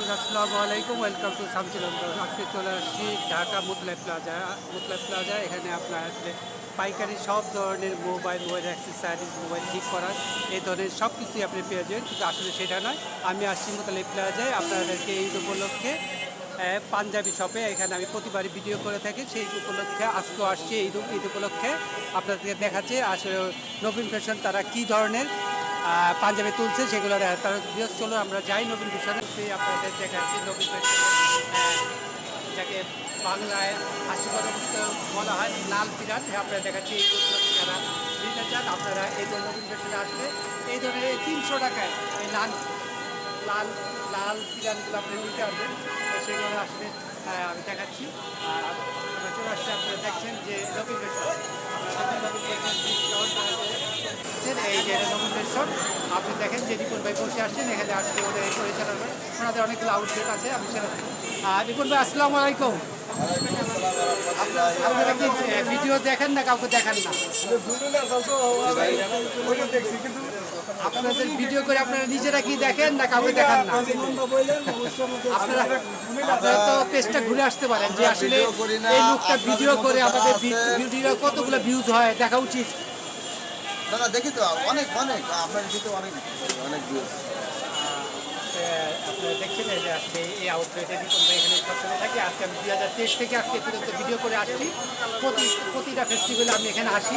Viewers আসসালামু আলাইকুম, welcome to Shamsul আমদাদ। আজকে চলে আসছি ঢাকা মুতলাই প্লাজা। এখানে আপনার আসলে পাইকারি সব ধরনের মোবাইল অ্যাক্সেসরিজ, মোবাইল ঠিক করার এই ধরনের সব কিছুই আপনি পেয়ে যাবেন, কিন্তু আসলে সেটা নয়। আমি আসছি মুতলাই প্লাজায় আপনাদেরকে এই উপলক্ষে পাঞ্জাবি শপে। এখানে আমি প্রতিবারই ভিডিও করে থাকি, সেই উপলক্ষে আজকেও আসছি। ঈদ উপলক্ষে আপনাদেরকে দেখাচ্ছে আসলে নবীন ফ্যাশন তারা কী ধরনের পাঞ্জাবি তুলছে সেগুলো তারা বিশেষ। চলো আমরা যাই নবীন ফ্যাশনে। আপনাদের দেখাচ্ছি নবীন ফ্যাশন, যাকে বাংলায় হাসিগত বলা হয় লাল পিরান। আপনারা দেখাচ্ছি এই উপলক্ষে যারা নিতে চান আপনারা এই ধরনের নবীন ফ্যাশনে আসলে এই ধরনের 300 টাকায় এই লাল লাল লাল পিরানগুলো আপনি নিতে আসবেন। সেগুলো আসলে আমি দেখাচ্ছি। চলে আসছে, আপনারা দেখছেন যে নবীন ফ্যাশন, এই যে নবীন ফ্যাশন আপনি দেখেন যে রিপন ভাই বসে আসছেন এখানে। আসলে ওদের পরিচালনা ওনাদের অনেকগুলো আউটলেট আছে। আমি সেটা রিপন ভাই আসসালামু আলাইকুম। আপনারা কি ভিডিও দেখেন না কাউকে দেখান না? আপনাদের ভিডিও করে আপনারা নিজেরা কি দেখেন না কাউকে দেখান না? আপনারা তো পেজটা ঘুরে আসতে পারেন যে আসলে এই লোকটা ভিডিও করে আমাদের ভিডিও কতগুলো ভিউজ হয় দেখা উচিত। না দেখি তো অনেক অনেক আপনার দিতে অনেক অনেক ভিউজ। আপনারা দেখছেন যে আজকে এই আউটলেটে আমরা এখানে সবসময় থাকি। আজকে আমি 2023 থেকে আজকে পর্যন্ত ভিডিও করে আসছি। প্রতিটা ফেস্টিভ্যালে আমি এখানে আসি।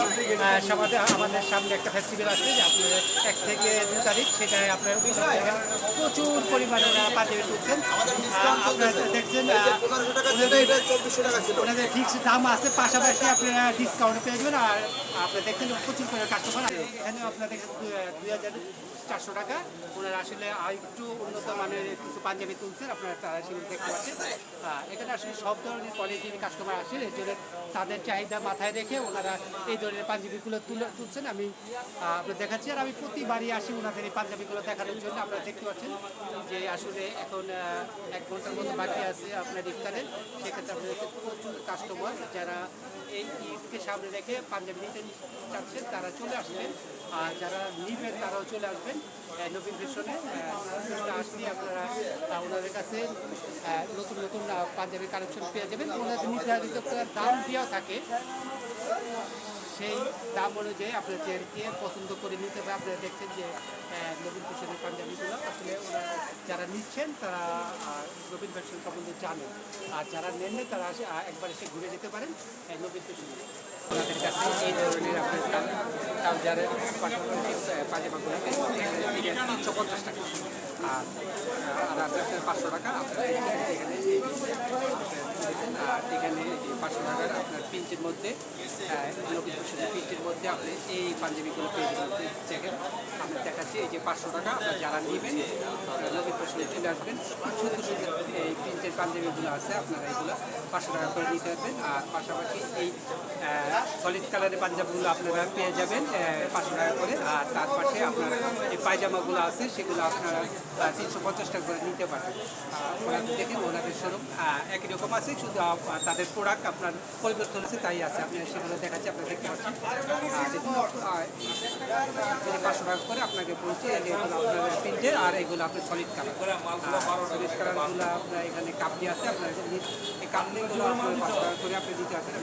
আমাদের সামনে একটা ফেস্টিভ্যাল আছে যে আপনার 1 থেকে 2 তারিখ, সেটাই আপনার প্রচুর পরিমাণে ওনারা পাঞ্জাবি তুলছেন। আপনারা দেখছেন ওনাদের ফিক্সড দাম আছে, পাশাপাশি আপনারা ডিসকাউন্ট পেয়ে যাবেন। আর আপনারা দেখছেন প্রচুর পরিমাণে কাস্টমার এখানেও আপনারা দেখছেন 2400 টাকা। ওনারা আসলে একটু উন্নত মানের কিছু পাঞ্জাবি তুলছেন, আপনারা তারা সেগুলো দেখতে পাচ্ছেন। এখানে আসলে সব ধরনের কোয়ালিটির কাস্টমার আসে, এই জন্য তাদের চাহিদা মাথায় রেখে ওনারা এই ধরনের পাঞ্জাবিগুলো তুলছেন। আমি আপনার দেখাচ্ছি। আর আমি প্রতিবারই আসি ওনাদের এই পাঞ্জাবিগুলো দেখানোর জন্য। আপনারা দেখতে পাচ্ছেন যে আসলে এখন 1 ঘন্টার মতো বাকি আছে আপনার ইফতারের। সেক্ষেত্রে আপনাদের প্রচুর কাস্টমার যারা এই ঈদকে সামনে রেখে পাঞ্জাবি নিতে চাচ্ছেন তারা চলে আসবেন, আর যারা নিবেন তারাও চলে আসবেন নবীন ফ্যাশনে। আসলে আপনারা ওনাদের কাছে নতুন নতুন পাঞ্জাবি কালেকশন পেয়ে যাবেন। ওনাদের নির্ধারিত দাম দেওয়া থাকে, সেই দাম অনুযায়ী আপনাদেরকে পছন্দ করে নিতে হবে। আপনারা দেখছেন যে নবীন ফ্যাশনের পাঞ্জাবিগুলো আসলে ওরা যারা নিচ্ছেন তারা নবীন ফ্যাশন সম্বন্ধে জানেন, আর যারা নেন তারা একবার এসে ঘুরে যেতে পারেন নবীন ফ্যাশনে। ওনাদের কাছে এই ধরনের আপনার ট্রাউজারের পাজামাগুলো 350 টাকা, আর আপনার 500 টাকা। আপনার এখানে আর এখানে 500 টাকার আপনার প্রিন্টের মধ্যে নবীন ফ্যাশনের প্রিন্টের মধ্যে আপনি এই পাঞ্জাবিগুলো পেয়ে যাবেন। দেখেন আমি দেখাচ্ছি, এই যে 500 টাকা। আপনার যারা নেবেন নবীন ফ্যাশনে চলে আসবেন। সুন্দর সুন্দর এই প্রিন্টের পাঞ্জাবিগুলো আছে, আপনারা এগুলো 500 টাকা করে নিতে পারবেন। আর পাশাপাশি এই সলিড কালারের পাঞ্জাবিগুলো আপনারা পেয়ে যাবেন 500 টাকা করে। আর তার পাশে আপনার এই পায়জামাগুলো আছে সেগুলো আপনারা 350 টাকা করে নিতে পারবেন। ওনাদের দেখেন ওনাদের শোরুম একই রকম আছে, শুধু তাদের প্রোডাক্ট আপনার পরিবর্তন আছে, তাই আছে। আপনি সেগুলো দেখাচ্ছি, আপনারা দেখতে পাচ্ছেন। দেখুন 500 টাকা করে আপনাকে বলছি। এগুলো আপনার প্রিন্টের, আর এগুলো আপনার সলিড কালার। সলিড কালারগুলো আপনার এখানে কাপড়ি আছে, আপনার এই কাপড়িগুলো আপনার 500 টাকা করে আপনি দিতে পারবেন।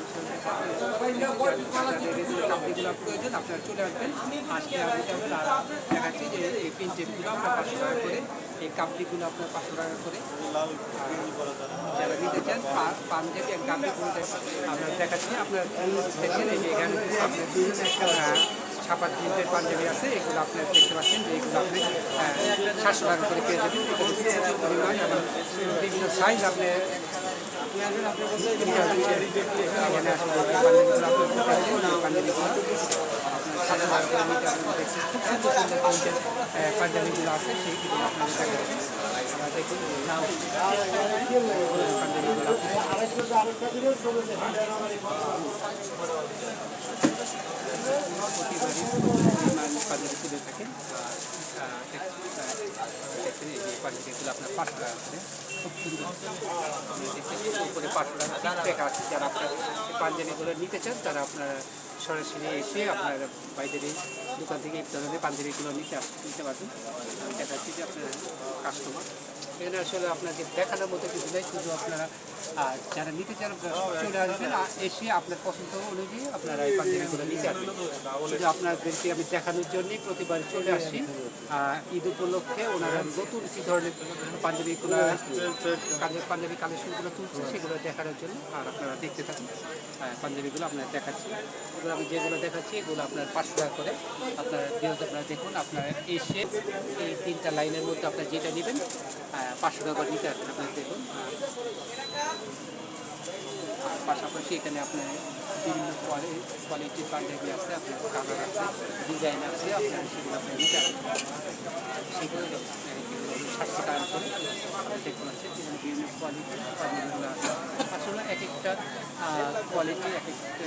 কাপড়িগুলো প্রয়োজন আপনারা চলে আসবেন। আজকে আমি দেখাচ্ছি যে এই প্রিন্টেরগুলো আপনার 500 টাকা করে, এই কাপড়িগুলো আপনার 500 টাকা করে। যারা নিতে চান পাঞ্জাবি এক কাপড়ি আপনার দেখাচ্ছি। আপনার দেখেন এই যে এখানে আপনার ছাপা প্রিন্টের পাঞ্জাবি আছে, এগুলো আপনার দেখতে পাচ্ছেন যে এগুলো আপনি 700 টাকা করে পেয়ে যাবেন। পরিমাণ এবং বিভিন্ন সাইজ আপনি এখানে আসলে পাঞ্জাবিগুলো আপনার 700 টাকা করে নিতে আপনার দেখছেন। খুব সুন্দর সুন্দর প্রিন্টের পাঞ্জাবিগুলো আছে, সেইগুলো আপনাদের দেখা যাচ্ছে। আমরা দেখুন পাঞ্জাবিগুলো প্রতিবারই পাঞ্জাবি তুলে থাকেন। দেখছেন এই যে পাঞ্জাবিগুলো আপনার 500 টাকা করে, খুব সুন্দর উপরে 500 টাকা দেখা আছে। যারা আপনার পাঞ্জাবিগুলো নিতে চান তারা আপনারা সরাসরি এসে আপনার বাইরের এই দোকান থেকে এই ধরনের পাঞ্জাবিগুলো নিতে পারবেন। আমি দেখাচ্ছি যে আপনার কাস্টমার এখানে আসলে আপনাকে দেখানোর মতো কিছু নেই, শুধু আপনারা যারা নিতে চান চলে আসবেন, এসে আপনার পছন্দ অনুযায়ী আপনারা এই পাঞ্জাবিগুলো নিতে আসবেন। শুধু আপনাদেরকে আমি দেখানোর জন্যই প্রতিবার চলে আসি। ঈদ উপলক্ষে ওনারা নতুন কী ধরনের পাঞ্জাবি কালেকশনগুলো তুলছে সেগুলো দেখানোর জন্য, আর আপনারা দেখতে থাকুন। পাঞ্জাবিগুলো আপনারা দেখাচ্ছি, এগুলো আমি যেগুলো দেখাচ্ছি এগুলো আপনার 500 টাকা করে। আপনার যেহেতু আপনারা দেখুন, আপনারা এসে এই 3টা লাইনের মধ্যে আপনারা যেটা নেবেন 500 টাকা করে নিতে আসবেন। আপনারা দেখুন, আর পাশাপাশি এখানে আপনার বিভিন্ন কোয়ালিটির পাঞ্জাবি আছে, আপনার কালার আছে, ডিজাইন আছে, আপনার সেগুলো আপনার নিতে আসবেন। সেগুলো 700 টাকা করে আপনারা দেখতে পাচ্ছেন। বিভিন্ন কোয়ালিটির পাঞ্জাবিগুলো আছে, আসলে এক একটা কোয়ালিটি এক একটা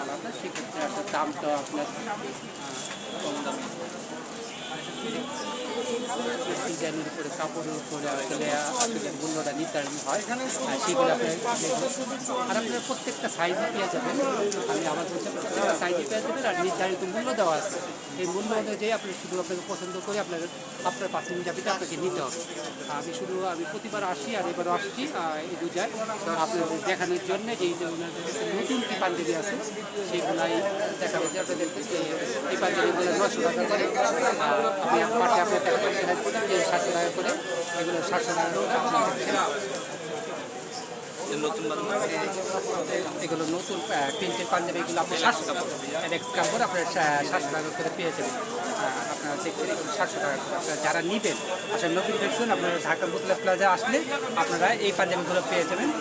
আলাদা, সেক্ষেত্রে আসলে দামটা আপনার কম দামে। ডিজাইনের উপরে, কাপড়ের উপরে আসলে মূল্যটা নির্ধারণ হয়, সেগুলো আপনার আর আপনার প্রত্যেকটা সাইজে পেয়ে যাবেন। আমি আবার বলছি, প্রত্যেকটা সাইজে পেয়ে যাবেন, আর নির্ধারিত মূল্য দেওয়া আছে। এই মূল্য অনুযায়ী আপনি শুধু আপনাকে পছন্দ করে আপনার পাঞ্জাবিটা আপনাকে নিতে হবে। আমি প্রতিবার আসি, আর এবারও আসছি এই দুজায় আপনাদের দেখানোর জন্য যে ওনাদের নতুন কী পাঞ্জাবি আছে সেগুলাই দেখা হচ্ছে। আপনাদের এই পাঞ্জাবিগুলো 900 টাকা করে, আমি পাশে আপনার টাকা যে 700 টাকা করে, এগুলো 700 টাকা এগুলো নতুন প্রিন্টের পাঞ্জাবিগুলো আপনার 700 টাকা এক্স কাপড় আপনার 700 টাকা করে পেয়ে যাবেন। আপনারা দেখছেন এগুলো 700 টাকা করে। আপনারা যারা নেবেন আসলে নতুন দেখছেন, আপনারা ঢাকা বুতলা প্লাজা আসলে আপনারা এই পাঞ্জাবিগুলো পেয়ে যাবেন।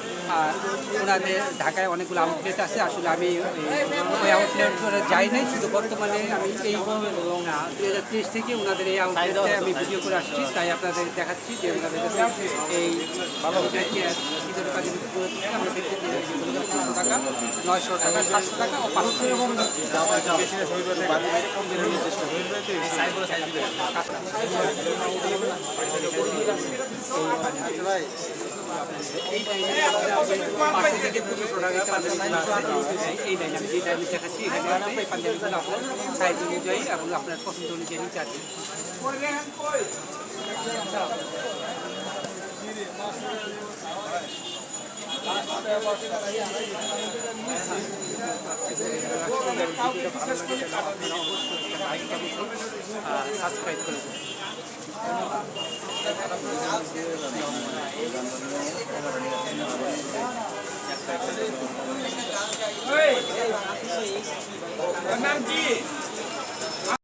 আর ওনাদের ঢাকায় অনেকগুলো আউটলেট আছে, আসলে আমি ওই আউটলেট যাই নাই, শুধু বর্তমানে আমি এই 2023 থেকে ওনাদের এই আউটলেটে আমি ভিডিও করে আসছি, তাই আপনাদের দেখাচ্ছি যে ওনাদের কাছে এই ভালো আমরা দেখতে 500 টাকা, 900 টাকা, 700 টাকা ও 500 এই লাইন আমি যে লাইনে দেখাচ্ছি এখানে এই পাঞ্জাবিগুলো আপনার সাইজ অনুযায়ী এবং আপনার পছন্দ অনুযায়ী নিতে আসবেন। সাবস্ক্রাইব করে নাম কি?